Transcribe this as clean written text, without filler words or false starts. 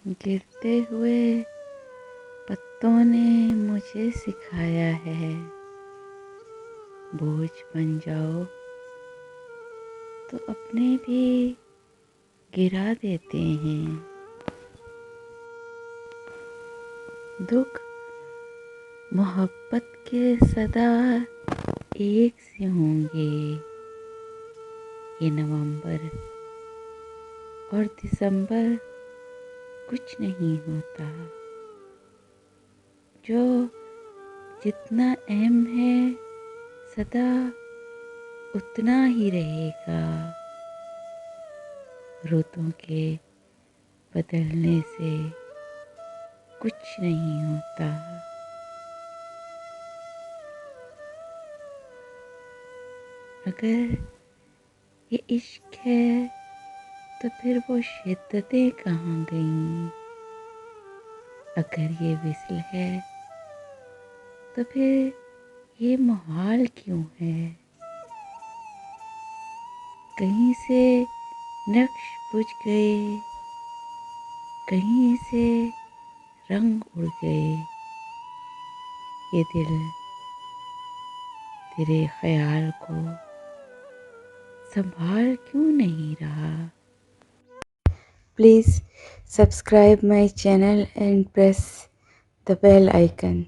गिरते हुए पत्तों ने मुझे सिखाया है, बोझ बन जाओ तो अपने भी गिरा देते हैं। दुख मोहब्बत के सदा एक से होंगे। ये नवंबर और दिसंबर कुछ नहीं होता। जो जितना अहम है सदा उतना ही रहेगा। रुतों के बदलने से कुछ नहीं होता। अगर ये इश्क है तो फिर वो शिद्दतें कहाँ गईं? अगर ये विसल है तो फिर ये मुहाल क्यों है? कहीं से नक्श बुझ गए, कहीं से रंग उड़ गए। ये दिल तेरे ख्याल को संभाल क्यों नहीं रहा? Please subscribe my channel and press the bell icon.